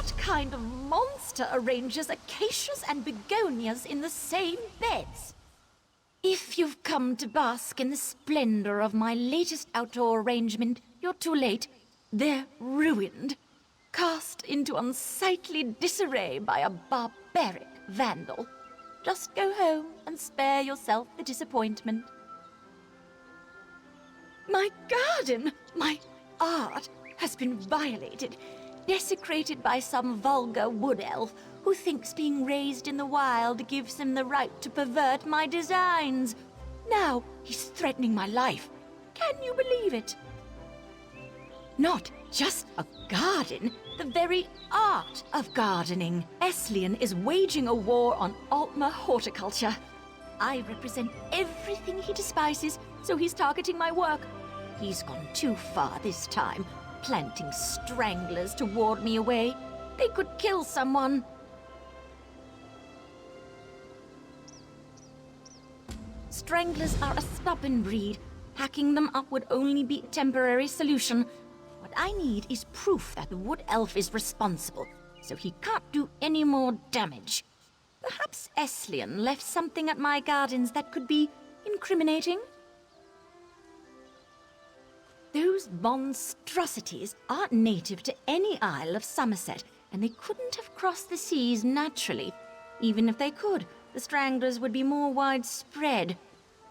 What kind of monster arranges acacias and begonias in the same beds? If you've come to bask in the splendor of my latest outdoor arrangement, you're too late. They're ruined, cast into unsightly disarray by a barbaric vandal. Just go home and spare yourself the disappointment. My garden, my art, has been violated, desecrated by some vulgar wood elf who thinks being raised in the wild gives him the right to pervert my designs. Now he's threatening my life. Can you believe it? Not just a garden, the very art of gardening. Eslian is waging a war on Altmer horticulture. I represent everything he despises, so he's targeting my work. He's gone too far this time, planting stranglers to ward me away. They could kill someone. Stranglers are a stubborn breed. Hacking them up would only be a temporary solution. What I need is proof that the wood elf is responsible, so he can't do any more damage. Perhaps Eslian left something at my gardens that could be incriminating? Those monstrosities aren't native to any isle of Somerset, and they couldn't have crossed the seas naturally. Even if they could, the stranglers would be more widespread.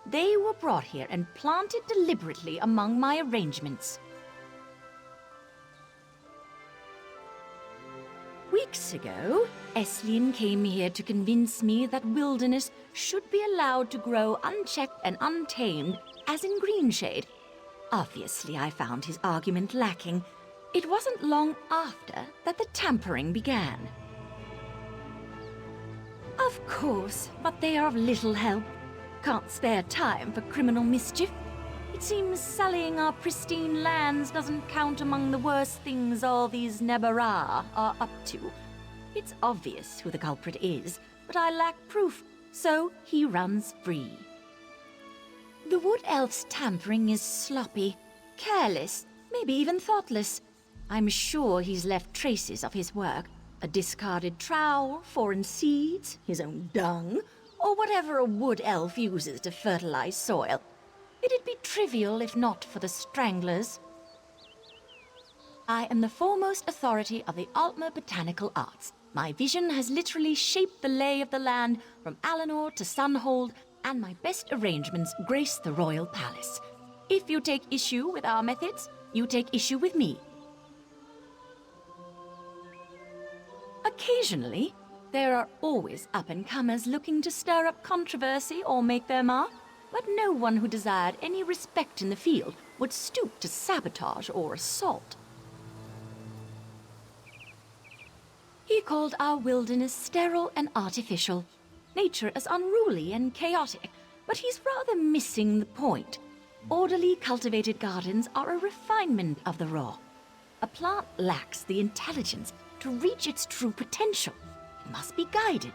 They were brought here and planted deliberately among my arrangements. Weeks ago, Eslian came here to convince me that wilderness should be allowed to grow unchecked and untamed, as in Greenshade. Obviously, I found his argument lacking. It wasn't long after that the tampering began. Of course, but they are of little help. Can't spare time for criminal mischief. It seems sullying our pristine lands doesn't count among the worst things all these Nebara are up to. It's obvious who the culprit is, but I lack proof, so he runs free. The wood elf's tampering is sloppy, careless, maybe even thoughtless. I'm sure he's left traces of his work. A discarded trowel, foreign seeds, his own dung, or whatever a wood elf uses to fertilize soil. It'd be trivial if not for the stranglers. I am the foremost authority of the Altmer botanical arts. My vision has literally shaped the lay of the land from Alinor to Sunhold, and my best arrangements grace the royal palace. If you take issue with our methods, you take issue with me. Occasionally, there are always up-and-comers looking to stir up controversy or make their mark, but no one who desired any respect in the field would stoop to sabotage or assault. He called our wilderness sterile and artificial, nature as unruly and chaotic, but he's rather missing the point. Orderly cultivated gardens are a refinement of the raw. A plant lacks the intelligence to reach its true potential. It must be guided.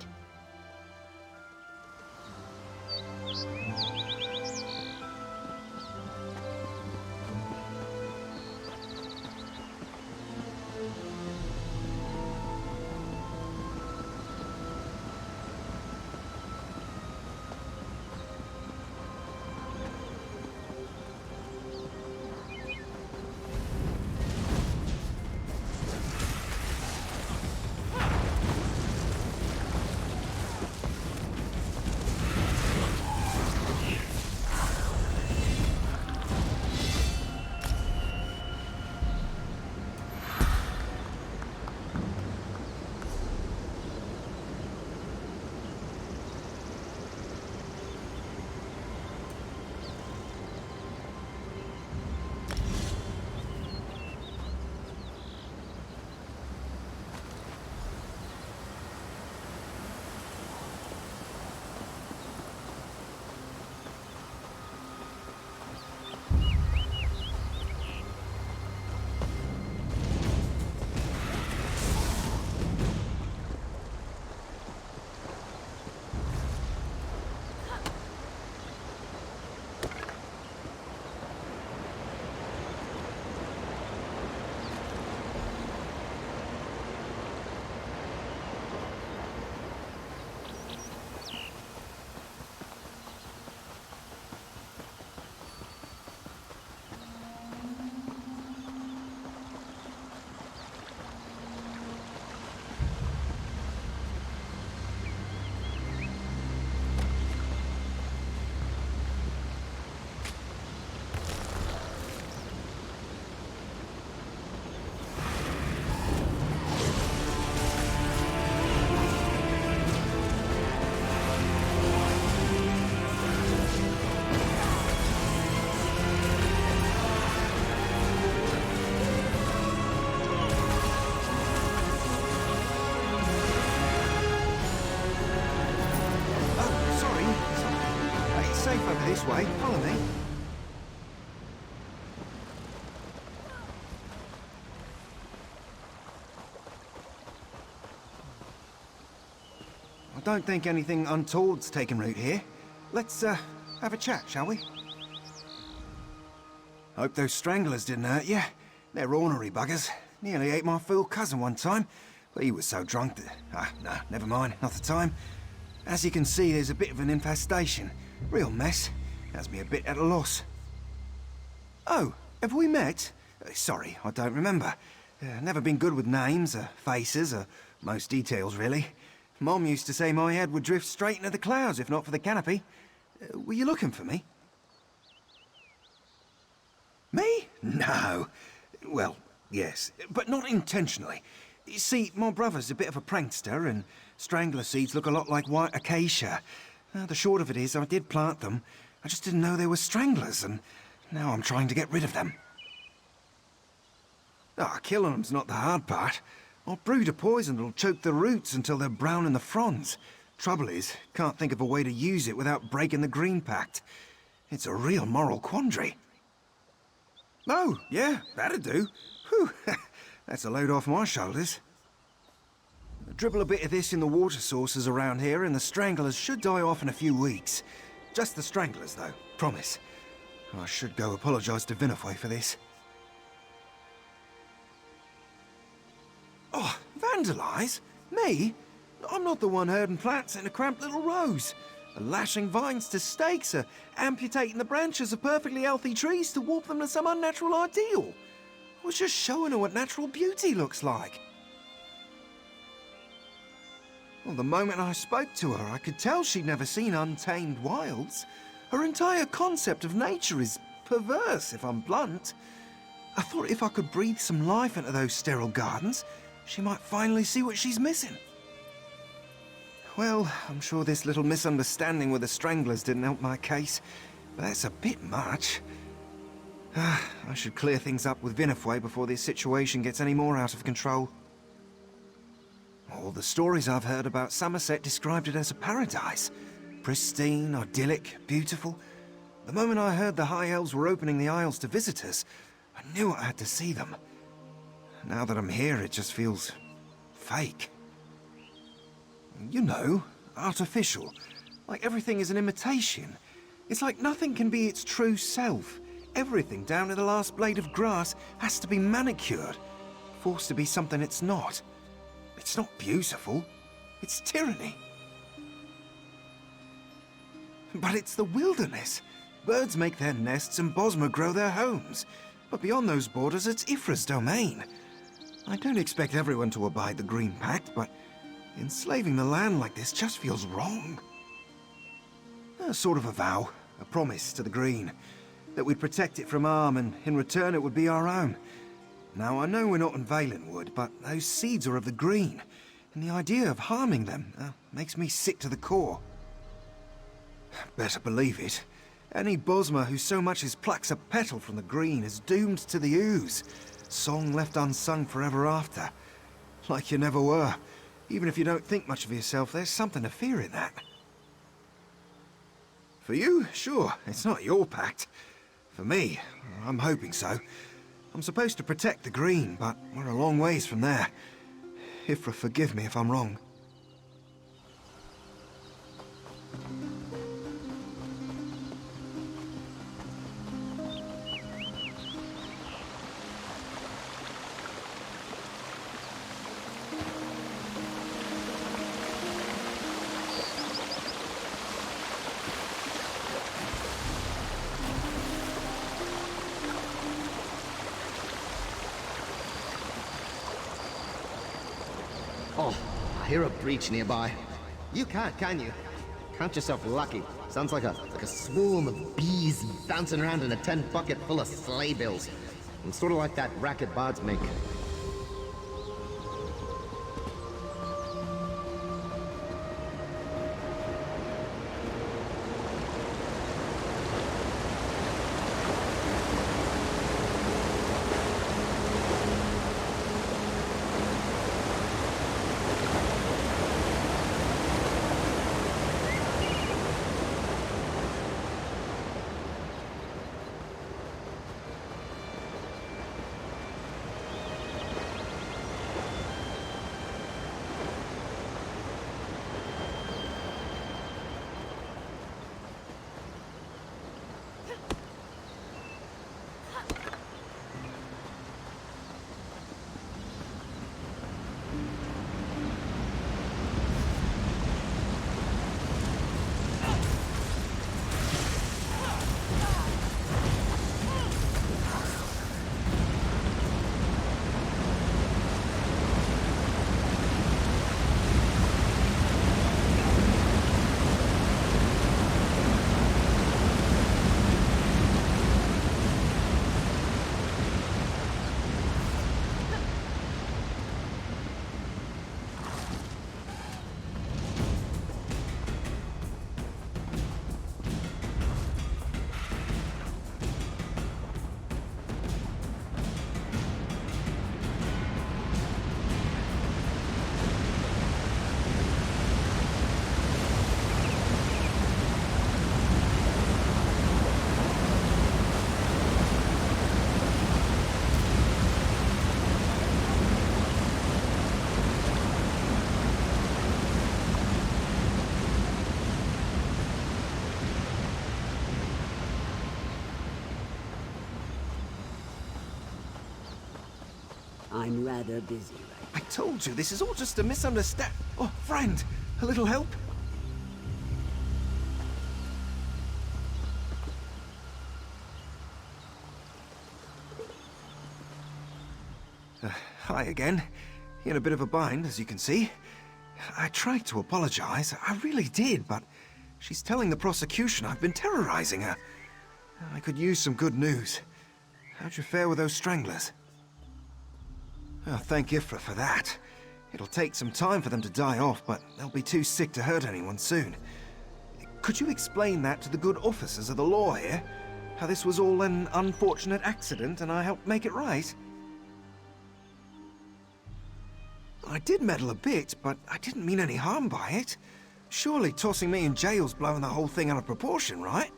This way, follow me. I don't think anything untoward's taken root here. Let's, have a chat, shall we? Hope those stranglers didn't hurt you. They're ornery buggers. Nearly ate my fool cousin one time, but he was so drunk that... no, never mind, not the time. As you can see, there's a bit of an infestation. Real mess. Has me a bit at a loss. Oh, have we met? Sorry, I don't remember. Never been good with names, or faces, or most details, really. Mom used to say my head would drift straight into the clouds if not for the canopy. Were you looking for me? Me? No. Well, yes, but not intentionally. You see, my brother's a bit of a prankster, and strangler seeds look a lot like white acacia. The short of it is, I did plant them. I just didn't know they were stranglers, and now I'm trying to get rid of them. Killing them's not the hard part. I'll brew a poison that'll choke the roots until they're brown in the fronds. Trouble is, can't think of a way to use it without breaking the Green Pact. It's a real moral quandary. Oh, yeah, that'd do. Whew, that's a load off my shoulders. Dribble a bit of this in the water sources around here and the stranglers should die off in a few weeks. Just the stranglers, though, promise. I should go apologise to Vinifwe for this. Oh, vandalise? Me? I'm not the one herding plants in a cramped little rows. Lashing vines to stakes, or amputating the branches of perfectly healthy trees to warp them to some unnatural ideal. I was just showing her what natural beauty looks like. Well, the moment I spoke to her, I could tell she'd never seen untamed wilds. Her entire concept of nature is perverse, if I'm blunt. I thought if I could breathe some life into those sterile gardens, she might finally see what she's missing. Well, I'm sure this little misunderstanding with the stranglers didn't help my case, but that's a bit much. I should clear things up with Vinifwe before this situation gets any more out of control. All the stories I've heard about Somerset described it as a paradise. Pristine, idyllic, beautiful. The moment I heard the High Elves were opening the Isles to visitors, I knew I had to see them. Now that I'm here, it just feels fake. You know, artificial. Like everything is an imitation. It's like nothing can be its true self. Everything, down to the last blade of grass, has to be manicured. Forced to be something it's not. It's not beautiful. It's tyranny. But it's the wilderness. Birds make their nests and Bosmer grow their homes. But beyond those borders, it's Ifra's domain. I don't expect everyone to abide the Green Pact, but enslaving the land like this just feels wrong. Sort of a vow, a promise to the Green, that we'd protect it from harm and in return it would be our own. Now, I know we're not in Valenwood, but those seeds are of the Green, and the idea of harming them makes me sick to the core. Better believe it. Any Bosmer who so much as plucks a petal from the Green is doomed to the ooze. Song left unsung forever after. Like you never were. Even if you don't think much of yourself, there's something to fear in that. For you, sure, it's not your pact. For me, I'm hoping so. I'm supposed to protect the Green, but we're a long ways from there. Ifra, forgive me if I'm wrong. Oh, I hear a breach nearby. You can't, can you? Count yourself lucky. Sounds like a swarm of bees bouncing around in a tin bucket full of sleigh bills. And sort of like that racket bards make. I'm rather busy right I told you, this is all just a misunderstand. Oh, friend, a little help? Hi again. In a bit of a bind, as you can see. I tried to apologize, I really did, but she's telling the prosecution I've been terrorizing her. I could use some good news. How'd you fare with those stranglers? Oh, thank Ifra for that. It'll take some time for them to die off, but they'll be too sick to hurt anyone soon. Could you explain that to the good officers of the law here? How this was all an unfortunate accident and I helped make it right? I did meddle a bit, but I didn't mean any harm by it. Surely tossing me in jail's blowing the whole thing out of proportion, right?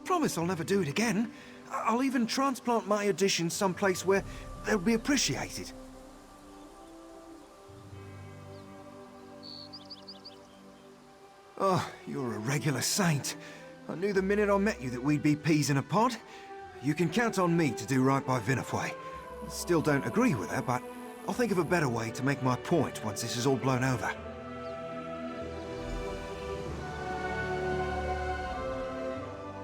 Promise I'll never do it again. I'll even transplant my additions someplace where they'll be appreciated. Oh, you're a regular saint. I knew the minute I met you that we'd be peas in a pod. You can count on me to do right by Vinifwe. Still don't agree with her, but I'll think of a better way to make my point once this is all blown over.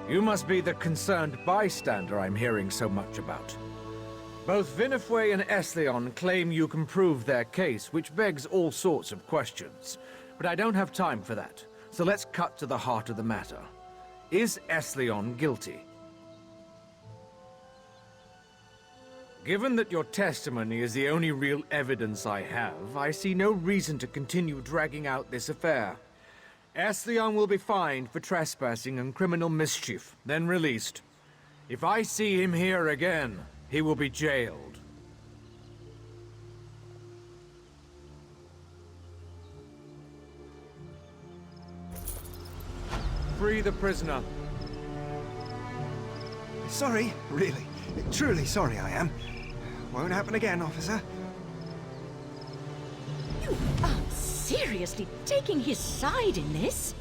You must be the concerned bystander I'm hearing so much about. Both Vinifwe and Esleon claim you can prove their case, which begs all sorts of questions. But I don't have time for that, so let's cut to the heart of the matter. Is Esleon guilty? Given that your testimony is the only real evidence I have, I see no reason to continue dragging out this affair. Esleon will be fined for trespassing and criminal mischief, then released. If I see him here again, he will be jailed. Free the prisoner. Sorry, really. Truly sorry I am. Won't happen again, officer. You are seriously taking his side in this?